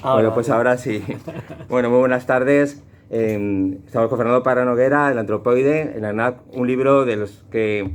Bueno, pues ahora sí. Bueno, muy buenas tardes. Estamos con Fernando Parra Noguera, El Antropoide, en ANAC, un libro de los que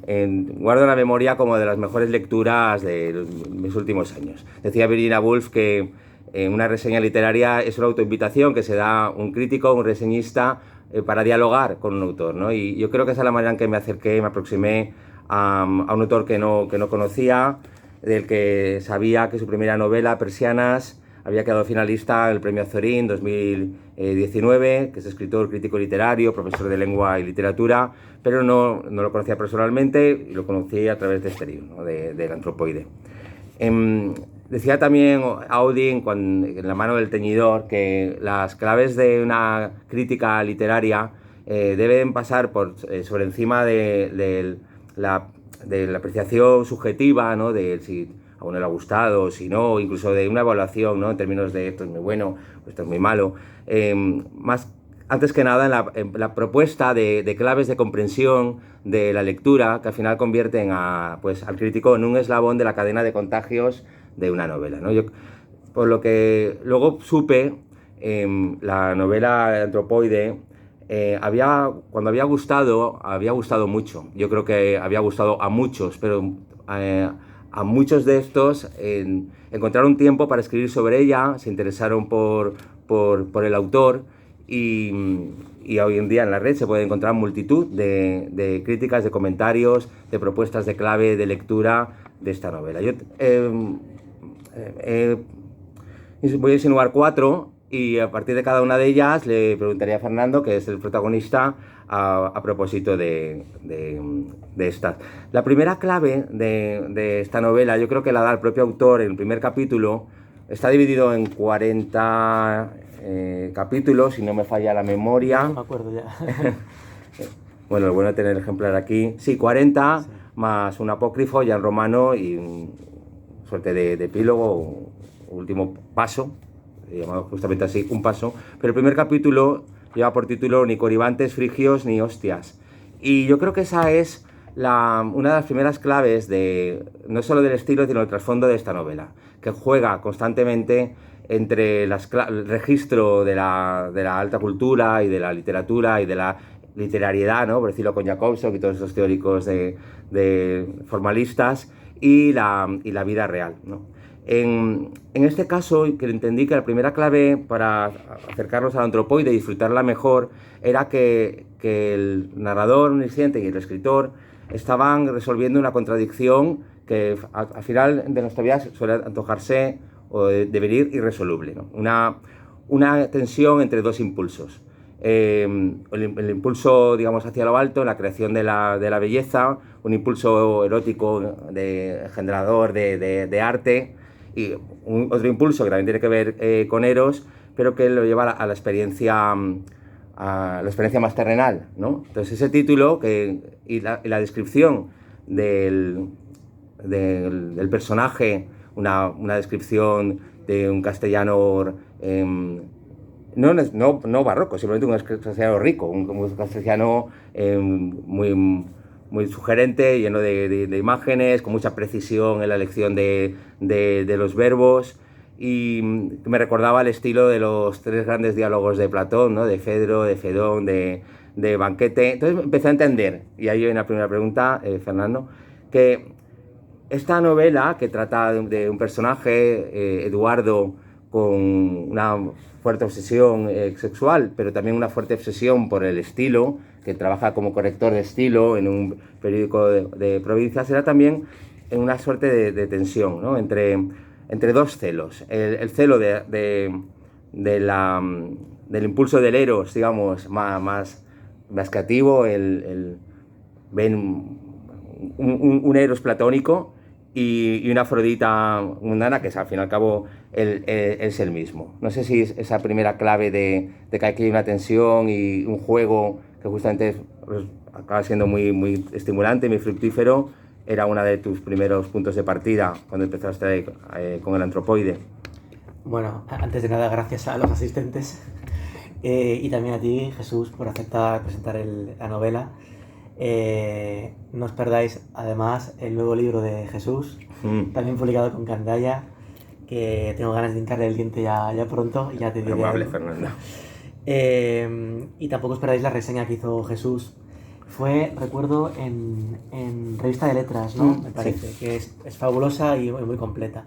guardo en la memoria como de las mejores lecturas de mis últimos años. Decía Virginia Woolf que una reseña literaria es una autoinvitación que se da un crítico, un reseñista, para dialogar con un autor, ¿no? Y yo creo que esa es la manera en que me acerqué, me aproximé a un autor que no conocía, del que sabía que su primera novela, Persianas, había quedado finalista en el Premio Azorín 2019, que es escritor, crítico literario, profesor de lengua y literatura, pero no lo conocía personalmente y lo conocí a través de este libro, ¿no? del Antropoide. Decía también Audi en La mano del teñidor que las claves de una crítica literaria deben pasar sobre encima de la apreciación subjetiva, ¿no? De si a uno le ha gustado, si no, incluso de una evaluación, ¿no? En términos de esto es muy bueno, esto es muy malo. Más antes que nada en la propuesta de claves de comprensión de la lectura, que al final convierten al crítico en un eslabón de la cadena de contagios de una novela, ¿no? Por lo que luego supe, la novela Antropoide cuando había gustado mucho. Yo creo que había gustado a muchos, pero a muchos de estos encontraron tiempo para escribir sobre ella, se interesaron por el autor y hoy en día en la red se puede encontrar multitud de críticas, de comentarios, de propuestas de clave de lectura de esta novela. Yo voy a insinuar 4 y a partir de cada una de ellas le preguntaría a Fernando, que es el protagonista, a propósito de estas. La primera clave de esta novela yo creo que la da el propio autor en el primer capítulo. Está dividido en 40 capítulos, si no me falla la memoria. No me acuerdo ya. Bueno, lo bueno de tener el ejemplar aquí. Sí, 40, sí, más un apócrifo ya en romano y suerte de epílogo, último paso, llamado justamente así, un paso. Pero el primer capítulo lleva por título Ni coribantes frigios ni hostias. Y yo creo que esa es una de las primeras claves no solo del estilo, sino del trasfondo de esta novela, que juega constantemente entre el registro de la alta cultura y de la literatura y de la literariedad, ¿no? Por decirlo con Jakobson y todos esos teóricos de formalistas, y la vida real, ¿no? En este caso, que entendí que la primera clave para acercarnos al Antropoide y disfrutarla mejor era que el narrador omnisciente y el escritor estaban resolviendo una contradicción que al final de nuestra vida suele antojarse o devenir irresoluble, ¿no? Una tensión entre dos impulsos. El impulso, digamos, hacia lo alto, la creación de la belleza, un impulso erótico generador de arte, y otro impulso que también tiene que ver con Eros, pero que lo lleva a la experiencia más terrenal, ¿no? Entonces ese título y la descripción del personaje, una descripción de un castellano no barroco, simplemente un castellano rico, un castellano muy sugerente, lleno de imágenes, con mucha precisión en la elección de los verbos, y me recordaba el estilo de los 3 grandes diálogos de Platón, ¿no? De Fedro, de Fedón, de Banquete. Entonces empecé a entender, y ahí hay una primera pregunta, Fernando, que esta novela, que trata de un personaje, Eduardo, con una fuerte obsesión sexual, pero también una fuerte obsesión por el estilo, que trabaja como corrector de estilo en un periódico de provincias, era también en una suerte de tensión, ¿no? entre dos celos. El celo del impulso del Eros, digamos, más creativo, ven un Eros platónico y una Afrodita mundana, que es, al fin y al cabo es el mismo. No sé si esa primera clave de que aquí hay una tensión y un juego que justamente acaba siendo muy estimulante, muy fructífero, era una de tus primeros puntos de partida cuando empezaste con el Antropoide. Bueno, antes de nada, gracias a los asistentes y también a ti, Jesús, por aceptar presentar la novela. No os perdáis además el nuevo libro de Jesús, también publicado con Candaya, tengo ganas de hincarle el diente ya pronto y ya te diré. Amable, Fernando. Y tampoco esperáis la reseña que hizo Jesús. Fue, recuerdo, en Revista de Letras, ¿no? Me parece, sí. Que es fabulosa y muy completa.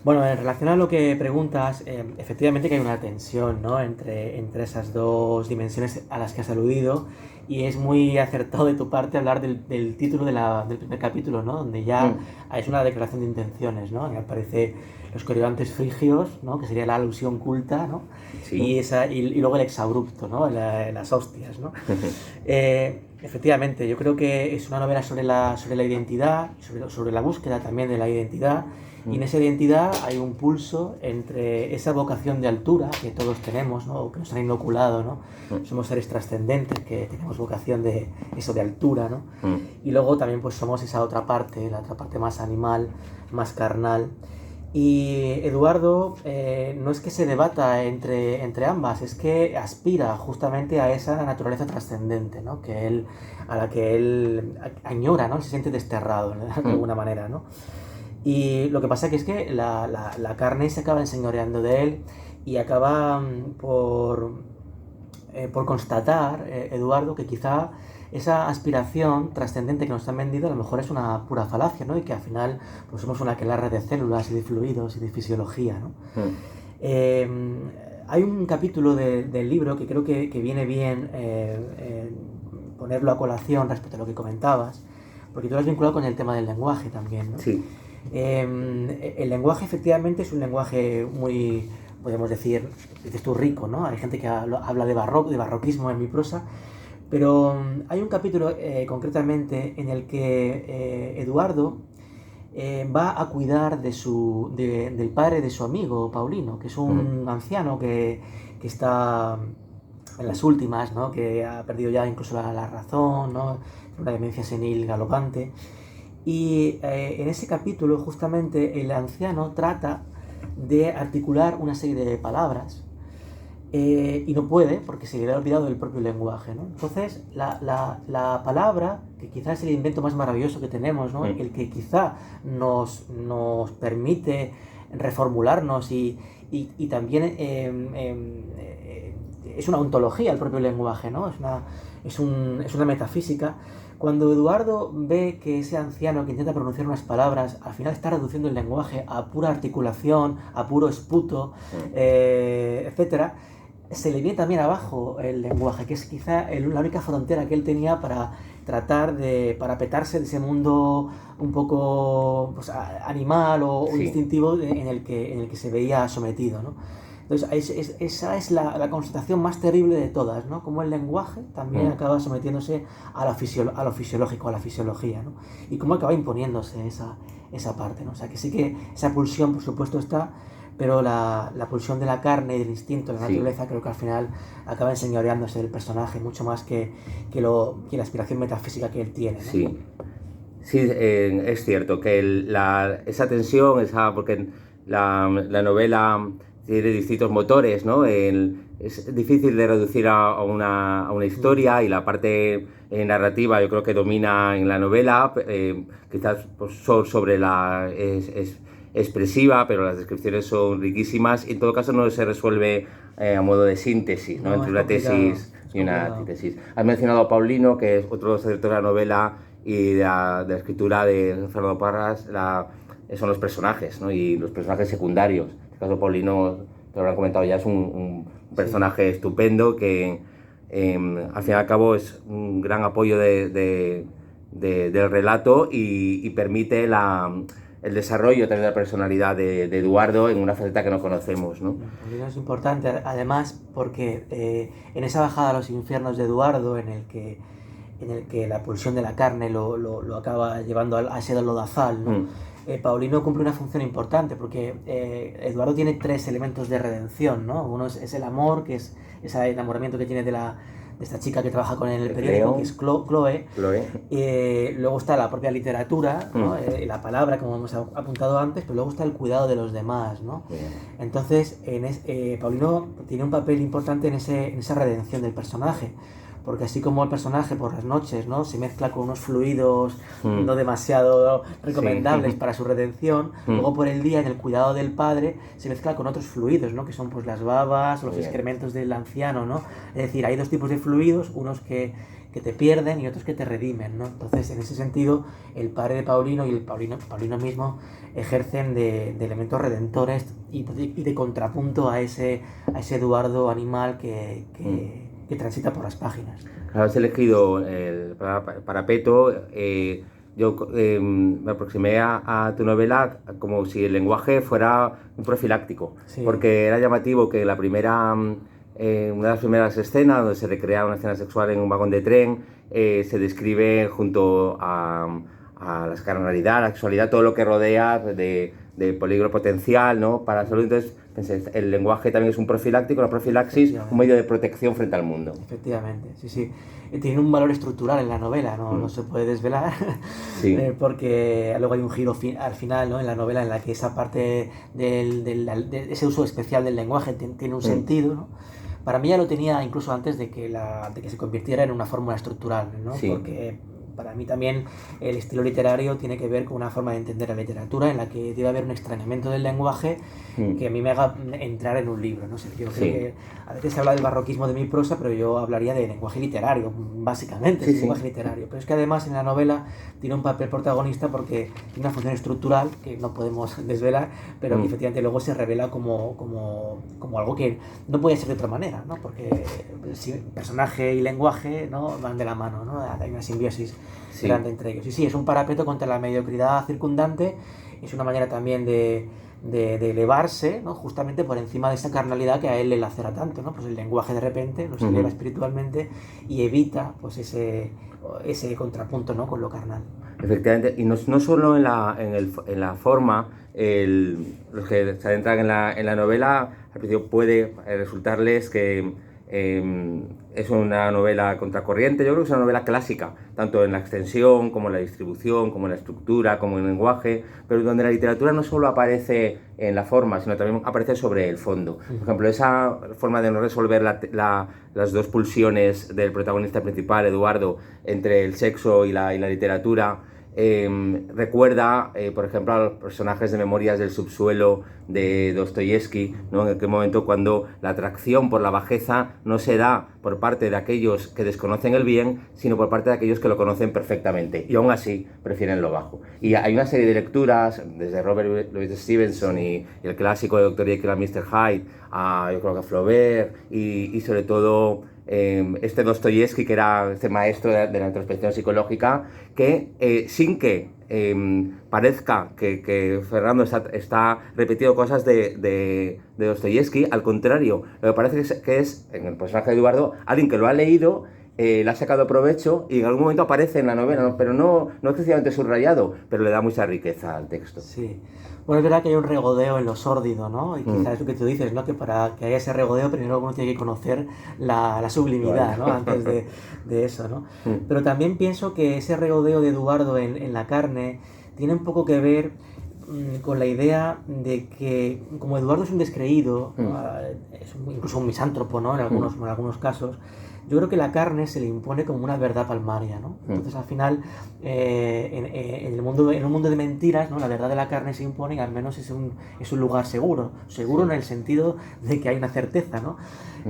Bueno, en relación a lo que preguntas, efectivamente que hay una tensión, ¿no? entre esas dos dimensiones a las que has aludido, y es muy acertado de tu parte hablar del título del primer capítulo, ¿no? Donde ya es una declaración de intenciones, ¿no? Y aparece los corybantes frigios, ¿no? Que sería la alusión culta, ¿no? Sí. Y luego el exabrupto, ¿no? Las hostias, ¿no? Efectivamente, yo creo que es una novela sobre la identidad, sobre la búsqueda también de la identidad. Y en esa identidad hay un pulso entre esa vocación de altura que todos tenemos, ¿no? Que nos han inoculado, ¿no? Somos seres trascendentes que tenemos vocación de eso, de altura, ¿no? Y luego también pues somos esa otra parte, la otra parte más animal, más carnal. Y Eduardo no es que se debata entre ambas, es que aspira justamente a esa naturaleza trascendente, ¿no? A la que él añora, ¿no? Se siente desterrado, ¿no? De alguna manera, ¿no? Y lo que pasa es que la carne se acaba enseñoreando de él y acaba por constatar, Eduardo, que quizá esa aspiración trascendente que nos han vendido a lo mejor es una pura falacia, ¿no? Y que al final pues somos una aquelarre de células y de fluidos y de fisiología, ¿no? Hay un capítulo del libro que creo que viene bien ponerlo a colación respecto a lo que comentabas, porque tú lo has vinculado con el tema del lenguaje también, ¿no? Sí. El lenguaje efectivamente es un lenguaje muy, podemos decir, dices tú, rico, ¿no? Hay gente que habla de barroquismo en mi prosa, pero hay un capítulo concretamente en el que Eduardo va a cuidar del padre de su amigo Paulino, que es un anciano que está en las últimas, ¿no? Que ha perdido ya incluso la razón, ¿no? Una demencia senil galopante. Y en ese capítulo justamente el anciano trata de articular una serie de palabras y no puede porque se le ha olvidado el propio lenguaje, ¿no? Entonces la palabra, que quizás es el invento más maravilloso que tenemos, ¿no? El que quizá nos permite reformularnos y también es una ontología el propio lenguaje, ¿no? Es una metafísica. Cuando Eduardo ve que ese anciano que intenta pronunciar unas palabras al final está reduciendo el lenguaje a pura articulación, a puro esputo, etcétera, se le viene también abajo el lenguaje, que es quizá la única frontera que él tenía para tratar de parapetarse de ese mundo un poco pues, animal o instintivo en el que se veía sometido, ¿no? Entonces, esa es la constatación más terrible de todas, ¿no? Cómo el lenguaje también acaba sometiéndose a lo fisiológico, a la fisiología, ¿no? Y cómo acaba imponiéndose esa parte, ¿no? O sea, que sí que esa pulsión, por supuesto, está, pero la pulsión de la carne y del instinto, de la naturaleza, creo que al final acaba enseñoreándose del personaje mucho más que la aspiración metafísica que él tiene, ¿no? Sí, es cierto que esa tensión, porque la novela tiene distintos motores, ¿no? Es difícil de reducir a una historia y la parte narrativa yo creo que domina en la novela, quizás pues, sobre es expresiva, pero las descripciones son riquísimas y en todo caso no se resuelve a modo de síntesis, ¿no? Entre una tesis y una antítesis. Has mencionado a Paulino, que es otro de los escritores de la novela y de la escritura de Fernando Parras, son los personajes, ¿no? Y los personajes secundarios. En este caso, Paulino, te lo habrán comentado ya, es un personaje estupendo que al fin y al cabo es un gran apoyo del relato y permite el desarrollo de la personalidad de Eduardo en una faceta que no conocemos, ¿no? Paulino es importante, además, porque en esa bajada a los infiernos de Eduardo, en el que la pulsión de la carne lo acaba llevando a ese lodazal, ¿no? Paulino cumple una función importante porque Eduardo tiene tres elementos de redención, ¿no? Uno es el amor, que es ese enamoramiento que tiene de esta chica que trabaja con él en el periódico, que es Chloe. Luego está la propia literatura, ¿no? La palabra, como hemos apuntado antes, pero luego está el cuidado de los demás, ¿no? Entonces, Paulino tiene un papel importante en esa redención del personaje, porque así como el personaje por las noches, ¿no?, se mezcla con unos fluidos no demasiado recomendables para su redención, luego por el día, en el cuidado del padre, se mezcla con otros fluidos, ¿no?, que son pues las babas, los excrementos del anciano, ¿no? Es decir, hay dos tipos de fluidos, unos que te pierden y otros que te redimen, ¿no? Entonces, en ese sentido, el padre de Paulino y el Paulino mismo ejercen de elementos redentores y de contrapunto a ese Eduardo animal que transita por las páginas. Claro, has elegido el parapeto. Yo me aproximé a tu novela como si el lenguaje fuera un profiláctico, porque era llamativo que una de las primeras escenas, donde se recrea una escena sexual en un vagón de tren, se describe junto a la carnalidad, la sexualidad, todo lo que rodea de peligro potencial, ¿no?, para la salud. Entonces pensé, el lenguaje también es un profiláctico, una profilaxis, un medio de protección frente al mundo. Efectivamente, sí. Tiene un valor estructural en la novela, no se puede desvelar, porque luego hay un giro al final, ¿no?, en la novela, en la que esa parte de ese uso especial del lenguaje tiene un sentido, ¿no? Para mí ya lo tenía incluso antes de que se convirtiera en una fórmula estructural, ¿no? Porque para mí también el estilo literario tiene que ver con una forma de entender la literatura en la que debe haber un extrañamiento del lenguaje que a mí me haga entrar en un libro, ¿no? Yo creo que a veces se habla del barroquismo de mi prosa, pero yo hablaría de lenguaje literario, básicamente, lenguaje literario. Pero es que además en la novela tiene un papel protagonista porque tiene una función estructural que no podemos desvelar, pero que efectivamente luego se revela como algo que no puede ser de otra manera, ¿no? Porque personaje y lenguaje, ¿no?, van de la mano, ¿no? Hay una simbiosis grande entre ellos. Y sí, es un parapeto contra la mediocridad circundante, es una manera también de elevarse, ¿no?, justamente por encima de esa carnalidad que a él le lacera tanto, ¿no? Pues el lenguaje de repente nos eleva espiritualmente y evita pues ese contrapunto, ¿no?, con lo carnal. Efectivamente, y no solo en la forma, los que se adentran en la novela, al principio puede resultarles que es una novela contracorriente. Yo creo que es una novela clásica, tanto en la extensión, como en la distribución, como en la estructura, como en el lenguaje, pero donde la literatura no solo aparece en la forma, sino también aparece sobre el fondo. Por ejemplo, esa forma de no resolver las dos pulsiones del protagonista principal, Eduardo, entre el sexo y la literatura, recuerda, por ejemplo, a los personajes de Memorias del subsuelo de Dostoyevsky, ¿no?, en aquel momento cuando la atracción por la bajeza no se da por parte de aquellos que desconocen el bien, sino por parte de aquellos que lo conocen perfectamente y aún así prefieren lo bajo. Y hay una serie de lecturas, desde Robert Louis Stevenson y el clásico de Dr. Jekyll and Mr. Hyde, yo creo que a Flaubert y sobre todo Dostoyevsky, que era este maestro de la introspección psicológica, que sin que parezca que Fernando está repitiendo cosas de Dostoyevsky, al contrario, lo que parece que es en el personaje de Eduardo, alguien que lo ha leído, le ha sacado provecho y en algún momento aparece en la novela, ¿no?, pero no excesivamente subrayado, pero le da mucha riqueza al texto. Sí. Bueno, es verdad que hay un regodeo en lo sórdido, ¿no? Y quizás es lo que tú dices, ¿no?, que para que haya ese regodeo primero uno tiene que conocer la sublimidad, ¿no?, antes de eso, ¿no? Pero también pienso que ese regodeo de Eduardo en la carne tiene un poco que ver con la idea de que, como Eduardo es un descreído, es incluso un misántropo, ¿no?, en algunos casos, yo creo que la carne se le impone como una verdad palmaria, ¿no? Entonces, al final, en un mundo de mentiras, ¿no?, la verdad de la carne se impone y al menos es un lugar seguro en el sentido de que hay una certeza, ¿no?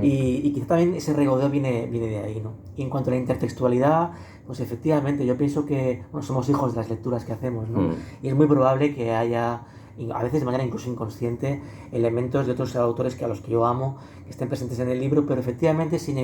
Y quizá también ese regodeo viene de ahí, ¿no? Y en cuanto a la intertextualidad, pues efectivamente, yo pienso que somos hijos de las lecturas que hacemos, ¿no? Y es muy probable que haya, a veces de manera incluso inconsciente, elementos de otros autores a los que yo amo, que estén presentes en el libro, pero efectivamente sin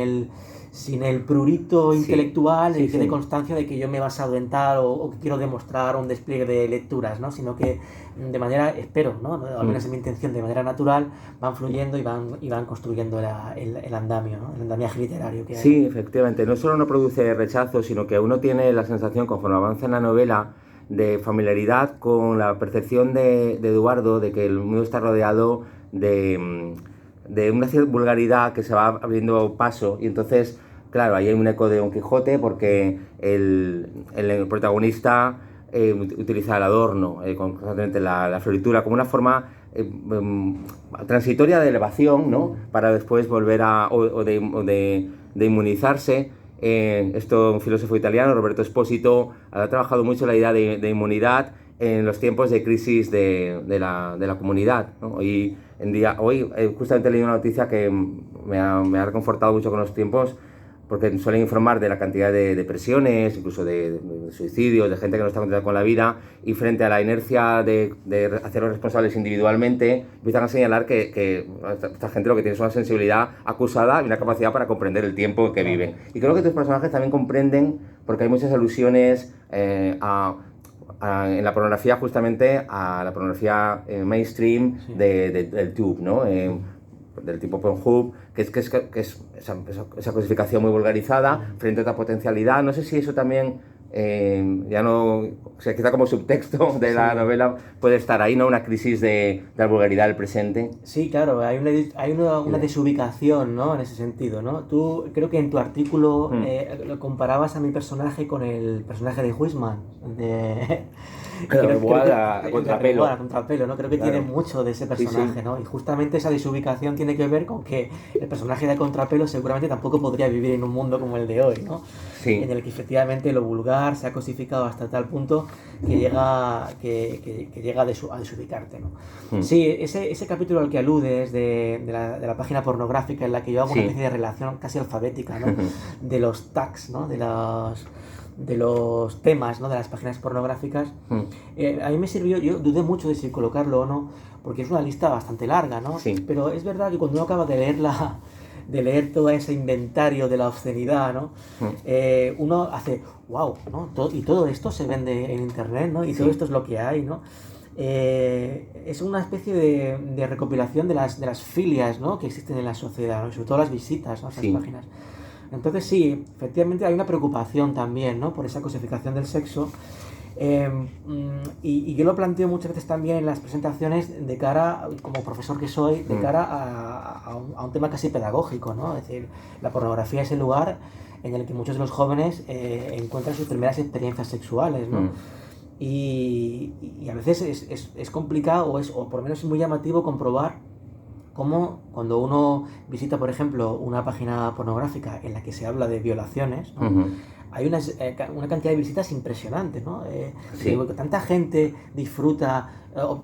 el prurito intelectual que dé constancia de que yo me he basado en tal o que quiero demostrar un despliegue de lecturas, ¿no?, sino que de manera, espero, ¿no?, al menos en mi intención, de manera natural, van fluyendo y van construyendo el andamio, ¿no?, el andamiaje literario que hay. Sí, efectivamente, no solo no produce rechazo, sino que uno tiene la sensación, conforme avanza en la novela, de familiaridad con la percepción de Eduardo, de que el mundo está rodeado de una cierta vulgaridad que se va abriendo paso, y entonces, claro, ahí hay un eco de Don Quijote, porque el protagonista utiliza el adorno, constantemente la floritura, como una forma transitoria de elevación, ¿no?, para después volver de inmunizarse. un filósofo italiano, Roberto Espósito, ha trabajado mucho la idea de inmunidad en los tiempos de crisis de la comunidad, ¿no? Hoy justamente leí una noticia que me ha reconfortado mucho con los tiempos, porque suelen informar de la cantidad de depresiones, incluso de suicidios, de gente que no está contenta con la vida, y frente a la inercia de hacerlos responsables individualmente, empiezan a señalar que esta gente lo que tiene es una sensibilidad acusada y una capacidad para comprender el tiempo en que viven. Y creo que tus personajes también comprenden, porque hay muchas alusiones en la pornografía, justamente a la pornografía mainstream del tube, ¿no? Del tipo Pornhub, que es esa cosificación muy vulgarizada frente a otra potencialidad. No sé si eso también, ya no, o sea, quizá como subtexto de la novela puede estar ahí, ¿no? Una crisis de la vulgaridad del presente. Sí, claro, hay una desubicación, ¿no? En ese sentido, ¿no? Tú creo que en tu artículo lo comparabas a mi personaje con el personaje de Huisman, de... A contrapelo. A contrapelo, ¿no? Creo que tiene mucho de ese personaje, ¿no? Y justamente esa desubicación tiene que ver con que el personaje de contrapelo seguramente tampoco podría vivir en un mundo como el de hoy, ¿no? Sí. En el que efectivamente lo vulgar se ha cosificado hasta tal punto que llega a desubicarte, ¿no? Sí, ese capítulo al que aludes de la página pornográfica, en la que yo hago una especie de relación casi alfabética, ¿no? De los tags, ¿no? De los temas, ¿no? De las páginas pornográficas. A mí me sirvió, yo dudé mucho de si colocarlo o no, porque es una lista bastante larga, ¿no? Sí. Pero es verdad que cuando uno acaba de leer todo ese inventario de la obscenidad, ¿no? Uno hace, wow, ¿no? Y todo esto se vende en internet, ¿no? Y todo esto es lo que hay, ¿no? Es una especie de recopilación de las filias, ¿no? Que existen en la sociedad, ¿no? Sobre todo las visitas, ¿no? A esas páginas. Entonces sí, efectivamente hay una preocupación también, ¿no? Por esa cosificación del sexo. Y yo lo planteo muchas veces también en las presentaciones de cara, como profesor que soy, de cara a un tema casi pedagógico, ¿no? Es decir, la pornografía es el lugar en el que muchos de los jóvenes encuentran sus primeras experiencias sexuales, ¿no? Y a veces es complicado o por lo menos es muy llamativo comprobar cómo cuando uno visita, por ejemplo, una página pornográfica en la que se habla de violaciones, ¿no? Hay una cantidad de visitas impresionante, ¿no? Tanta gente disfruta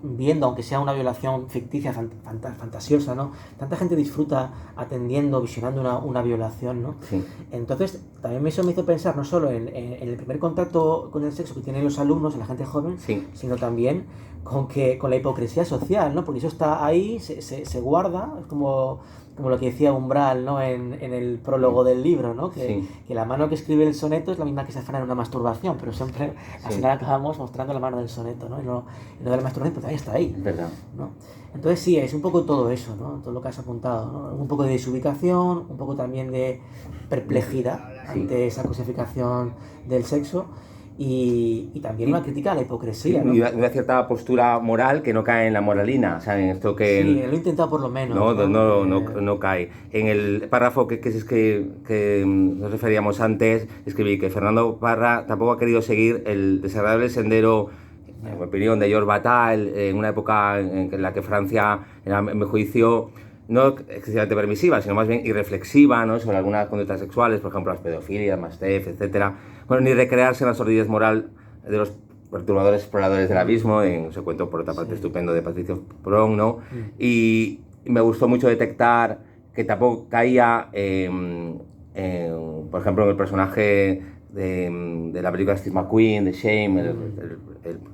viendo, aunque sea una violación ficticia, fantasiosa, ¿no? Tanta gente disfruta atendiendo, visionando una violación, ¿no? Sí. Entonces, también eso me hizo pensar no solo en el primer contacto con el sexo que tienen los alumnos, en la gente joven, sino también con la hipocresía social, ¿no? Porque eso está ahí, se guarda, es como lo que decía Umbral, ¿no? En el prólogo del libro, ¿no? Que la mano que escribe el soneto es la misma que se afana en una masturbación, pero siempre al final acabamos mostrando la mano del soneto, ¿no? Y no de la masturbación, pero también está ahí, ¿Verdad? ¿no? Entonces sí, es un poco todo eso, ¿no? Todo lo que has apuntado, ¿no? Un poco de desubicación, un poco también de perplejidad ante esa cosificación del sexo. Y también una crítica a la hipocresía, ¿no? Y una cierta postura moral que no cae en la moralina, o sea, en esto que... Sí, lo he intentado por lo menos. No cae. En el párrafo que nos referíamos antes, escribí que Fernando Parra tampoco ha querido seguir el desagradable sendero, en mi opinión, de Georges Bataille, en una época en la que Francia, en mi juicio, no excesivamente permisiva, sino más bien irreflexiva, ¿no? Sobre algunas conductas sexuales, por ejemplo, las pedofilias, mastef, etc. Bueno, ni recrearse en la sordidez moral de los perturbadores exploradores del abismo, en ese cuento, por otra parte, estupendo de Patricio Prong, ¿no? Y me gustó mucho detectar que tampoco caía, por ejemplo, en el personaje de la película Steve McQueen, de Shame, el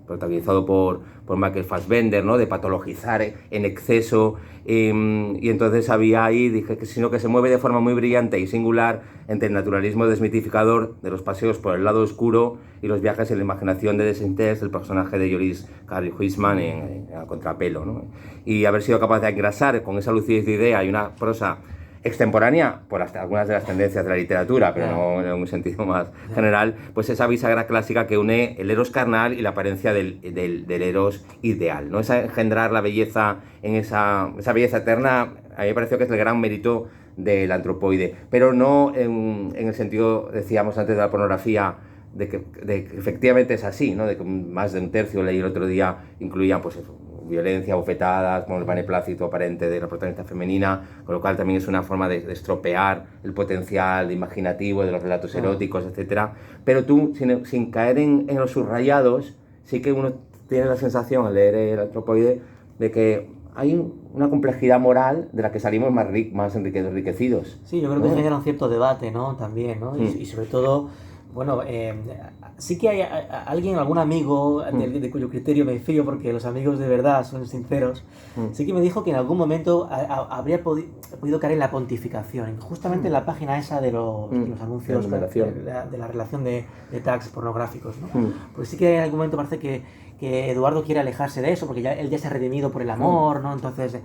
protagonizado por Michael Fassbender, ¿no? De patologizar en exceso, y entonces había ahí, dije, sino que se mueve de forma muy brillante y singular entre el naturalismo desmitificador de los paseos por el lado oscuro y los viajes en la imaginación de desinterés del personaje de Joris Carl Huisman en A Contrapelo, ¿no? Y haber sido capaz de engrasar con esa lucidez de idea y una prosa extemporánea por algunas de las tendencias de la literatura, pero no en un sentido más general, pues esa bisagra clásica que une el eros carnal y la apariencia del eros ideal, ¿no? Esa engendrar la belleza en esa belleza eterna, a mí me pareció que es el gran mérito del antropoide, pero no en el sentido, decíamos antes, de la pornografía, de que efectivamente es así, ¿no? De que más de un tercio, leí el otro día, incluían pues violencia, bofetadas, con el beneplácito aparente de la protagonista femenina, con lo cual también es una forma de estropear el potencial imaginativo de los relatos eróticos, etcétera. Pero tú, sin caer en los subrayados, sí que uno tiene la sensación al leer el Antropoide de que hay una complejidad moral de la que salimos más enriquecidos. Sí, yo creo que genera un cierto debate, ¿no? También, ¿no? Y sobre todo, bueno, sí que hay alguien, algún amigo de cuyo criterio me fío, porque los amigos de verdad son sinceros, sí que me dijo que en algún momento habría podido caer en la pontificación, justamente en la página esa de los anuncios de la relación de tags pornográficos, ¿no? Pues sí que en algún momento parece que Eduardo quiere alejarse de eso, porque él ya se ha redimido por el amor, ¿no? Entonces,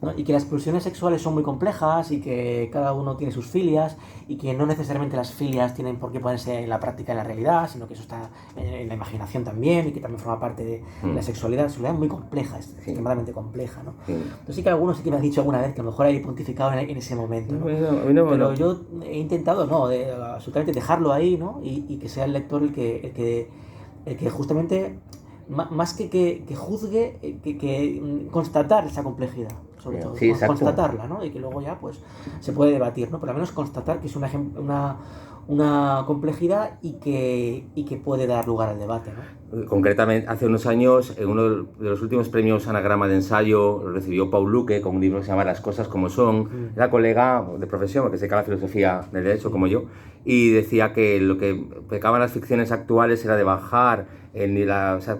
¿no? Y que las pulsiones sexuales son muy complejas y que cada uno tiene sus filias y que no necesariamente las filias tienen por qué ponerse en la práctica, en la realidad, sino que eso está en la imaginación también y que también forma parte de la sexualidad. La sexualidad es muy compleja, es extremadamente compleja, ¿no? Entonces sí que algunos sí que me han dicho alguna vez que a lo mejor hay pontificado en ese momento, ¿no? Pero yo he intentado, absolutamente dejarlo ahí, ¿no? Y que sea el lector el que justamente, más que juzgue, que constatar esa complejidad, sobre todo, constatarla, ¿no? Y que luego ya pues se puede debatir, ¿no? Pero al menos constatar que es una complejidad y que puede dar lugar al debate, ¿no? Concretamente, hace unos años, en uno de los últimos premios Anagrama de Ensayo, lo recibió Paul Luque con un libro que se llama Las cosas como son. Era colega de profesión, porque se dedica a la filosofía del derecho como yo, y decía que lo que pecaban las ficciones actuales era de bajar,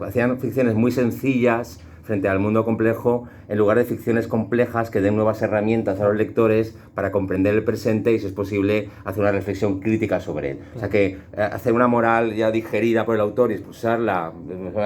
hacían ficciones muy sencillas frente al mundo complejo, en lugar de ficciones complejas que den nuevas herramientas a los lectores para comprender el presente y, si es posible, hacer una reflexión crítica sobre él. O sea que hacer una moral ya digerida por el autor y expulsarla,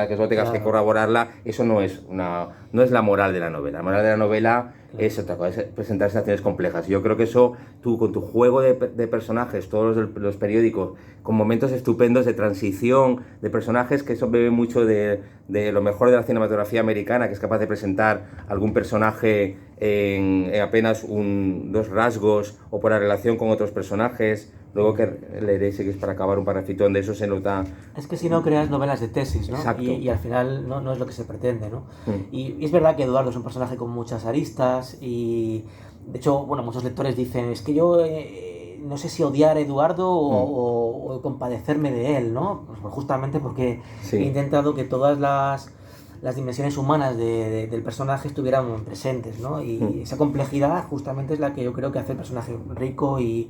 que solo tengas que corroborarla, eso no es la moral de la novela. La moral de la novela es otra cosa, es presentar sensaciones complejas. Yo creo que eso, tú con tu juego de personajes, todos los periódicos, con momentos estupendos de transición de personajes, que eso bebe mucho de lo mejor de la cinematografía americana, que es capaz de presentar algún personaje en apenas dos rasgos o por la relación con otros personajes. Luego que leeréis, si es para acabar un parrafito donde eso se nota. Es que si no creas novelas de tesis, ¿no? Exacto. Y al final no es lo que se pretende, ¿no? Y es verdad que Eduardo es un personaje con muchas aristas y, de hecho, bueno, muchos lectores dicen, es que yo no sé si odiar a Eduardo o compadecerme de él, ¿no? Pues justamente porque he intentado que todas las dimensiones humanas del personaje estuvieran presentes, ¿no? Y esa complejidad justamente es la que yo creo que hace el personaje rico y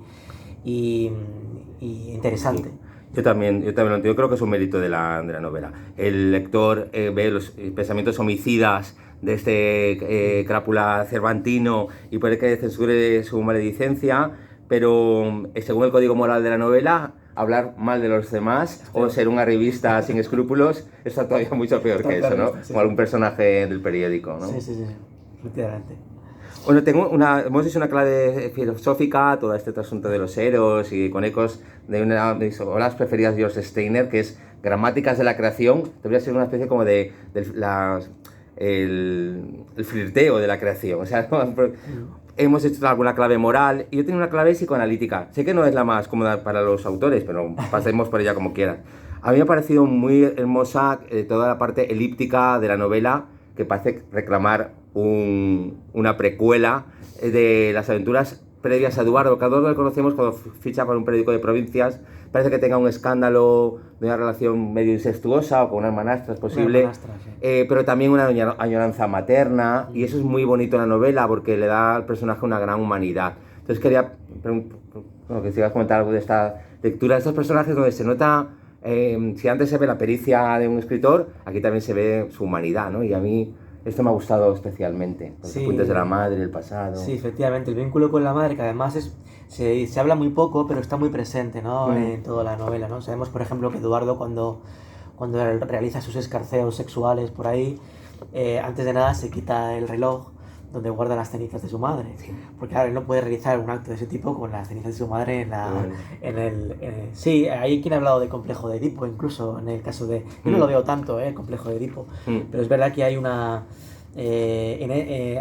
interesante. Yo también lo entiendo. Yo creo que es un mérito de la novela. El lector ve los pensamientos homicidas de este crápula cervantino y puede que censure su maledicencia, pero según el código moral de la novela, hablar mal de los demás o ser una revista sin escrúpulos está todavía mucho peor que eso, ¿no? Como algún personaje del periódico, ¿no? Sí, efectivamente. Bueno, hemos hecho una clave filosófica, todo este asunto de los eros y con ecos de una de mis obras preferidas de George Steiner, que es Gramáticas de la creación. Debería ser una especie como el flirteo de la creación. O sea, hemos hecho alguna clave moral y yo tengo una clave psicoanalítica. Sé que no es la más cómoda para los autores, pero pasemos por ella como quieran. A mí me ha parecido muy hermosa toda la parte elíptica de la novela, que parece reclamar una precuela de las aventuras previas a Eduardo. Que a Eduardo lo conocemos cuando ficha para un periódico de provincias. Parece que tenga un escándalo de una relación medio incestuosa o con una hermanastra, es posible. Una hermanastra, sí. Pero también una añoranza materna, y eso es muy bonito en la novela porque le da al personaje una gran humanidad. Entonces quería que sigas comentar algo de esta lectura de estos personajes donde se nota, si antes se ve la pericia de un escritor, aquí también se ve su humanidad, ¿no? Y a mí esto me ha gustado especialmente, los apuntes de la madre, el pasado. Sí, efectivamente, el vínculo con la madre, que además se habla muy poco, pero está muy presente, ¿no? En toda la novela, ¿no? Sabemos, por ejemplo, que Eduardo, cuando realiza sus escarceos sexuales por ahí, antes de nada se quita el reloj donde guarda las cenizas de su madre. Porque claro, él no puede realizar un acto de ese tipo con las cenizas de su madre sí, hay quien ha hablado de complejo de Edipo, incluso en el caso de... Yo no lo veo tanto, el complejo de Edipo, pero es verdad que hay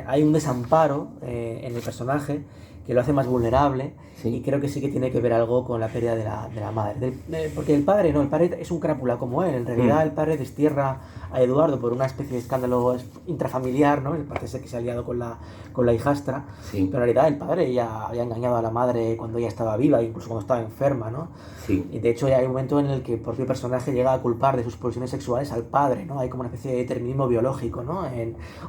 hay un desamparo en el personaje que lo hace más vulnerable, Sí. y creo que sí que tiene que ver algo con la pérdida de la madre. Porque el padre es un crápula como él. En realidad el padre destierra a Eduardo por una especie de escándalo intrafamiliar, ¿no? Parece ser que se ha liado con la hijastra, Sí. pero en realidad el padre ya había engañado a la madre cuando ella estaba viva, incluso cuando estaba enferma, ¿no? Sí. Y de hecho hay un momento en el que el propio personaje llega a culpar de sus pulsiones sexuales al padre, ¿no? Hay como una especie de determinismo biológico, ¿no?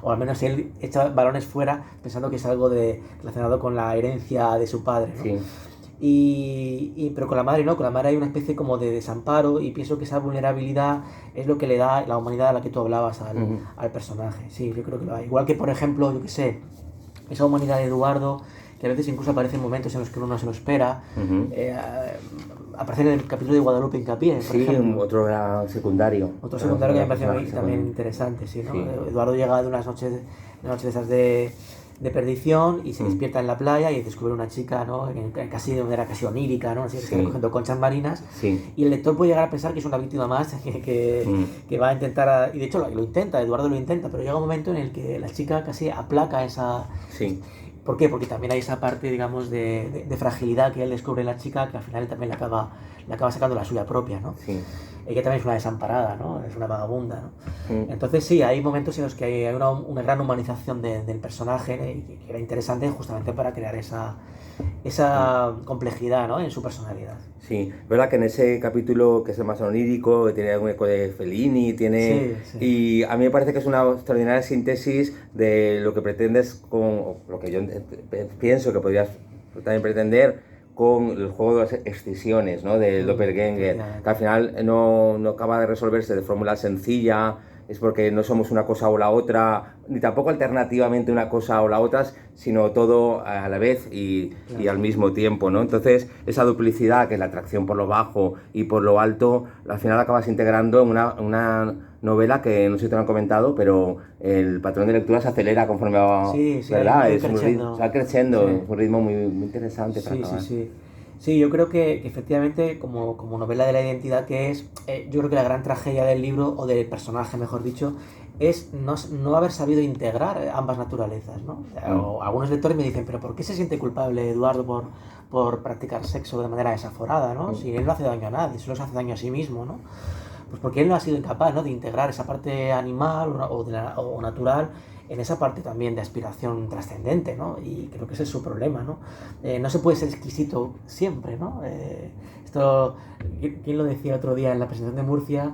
O al menos él echa balones fuera pensando que es algo relacionado con la herencia de su padre, ¿no? Sí. Pero con la madre no, con la madre hay una especie como de desamparo, y pienso que esa vulnerabilidad es lo que le da la humanidad a la que tú hablabas al personaje. Sí, yo creo que lo hay. Igual que, por ejemplo, yo que sé, esa humanidad de Eduardo, que a veces incluso aparece en momentos en los que uno no se lo espera. Aparece en el capítulo de Guadalupe Hincapié, por ejemplo. Otro gran secundario. Otro secundario que me parece también interesante, sí, ¿no? Sí. Eduardo llega de una noche de esas de perdición, y se despierta en la playa y descubre una chica, ¿no? Casi de manera casi onírica, ¿no? Así, recogiendo conchas marinas. Sí. Y el lector puede llegar a pensar que es una víctima más que va a intentar, y de hecho lo intenta, Eduardo lo intenta, pero llega un momento en el que la chica casi aplaca esa... Sí. ¿Por qué? Porque también hay esa parte, digamos, de fragilidad que él descubre en la chica, que al final él también le acaba sacando la suya propia, ¿no? Sí. Ella también es una desamparada, ¿no? Es una vagabunda, ¿no? Entonces sí, hay momentos en los que hay una gran humanización del personaje, y que era interesante justamente para crear esa complejidad, ¿no? En su personalidad. Sí, es verdad que en ese capítulo, que es el más onírico, que tiene un eco de Fellini, y a mí me parece que es una extraordinaria síntesis de lo que pretendes o lo que yo pienso que podrías también pretender con el juego de las excisiones, ¿no? Del doppelganger, que al final no acaba de resolverse de fórmula sencilla. Es porque no somos una cosa o la otra, ni tampoco alternativamente una cosa o la otra, sino todo a la vez y al mismo tiempo, ¿no? Entonces, esa duplicidad, que es la atracción por lo bajo y por lo alto, al final acabas integrando en una novela que, no sé si te lo han comentado, pero el patrón de lectura se acelera conforme va, ¿verdad? Es un ritmo, se va creciendo, es un ritmo muy, muy interesante para acabar. Sí, yo creo que efectivamente, como novela de la identidad que es, yo creo que la gran tragedia del libro, o del personaje, mejor dicho, es no haber sabido integrar ambas naturalezas, ¿no? O algunos lectores me dicen, pero ¿por qué se siente culpable Eduardo por practicar sexo de manera desaforada, ¿no? Si él no hace daño a nadie, solo se hace daño a sí mismo, ¿no? Pues porque él no ha sido incapaz, ¿no?, de integrar esa parte animal o natural en esa parte también de aspiración trascendente, ¿no? Y creo que ese es su problema, ¿no? No se puede ser exquisito siempre, ¿no? ¿Quién lo decía otro día en la presentación de Murcia?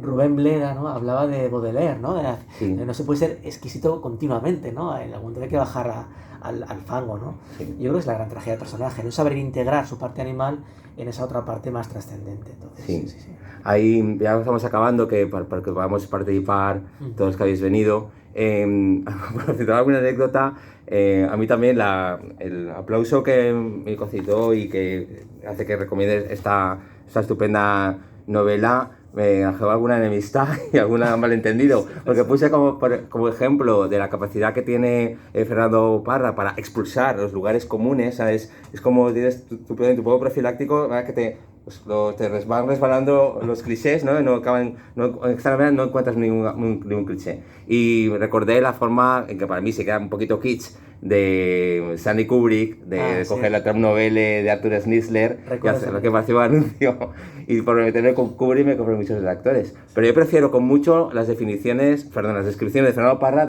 Rubén Bleda, ¿no? Hablaba de Baudelaire, ¿no? No se puede ser exquisito continuamente, ¿no? En algún momento hay que bajar al fango, ¿no? Sí. Yo creo que es la gran tragedia del personaje, no saber integrar su parte animal en esa otra parte más trascendente. Entonces, sí. Ahí ya estamos acabando, para que podamos participar todos los que habéis venido. Por citar alguna anécdota, a mí también el aplauso que me concitó y que hace que recomiendes esta estupenda novela me generó alguna enemistad y algún malentendido, porque puse como ejemplo de la capacidad que tiene Fernando Parra para expulsar los lugares comunes, ¿sabes? Es como tienes tu poco profiláctico, ¿verdad? Que te van resbalando los clichés, ¿no? No encuentras ningún cliché. Y recordé la forma en que para mí se queda un poquito kitsch de Stanley Kubrick, de coger la novela de Arthur Schnitzler y hacer lo que pareció un anuncio, y por meterme con Kubrick me compré muchos redactores. Pero yo prefiero con mucho las descripciones de Fernando Parra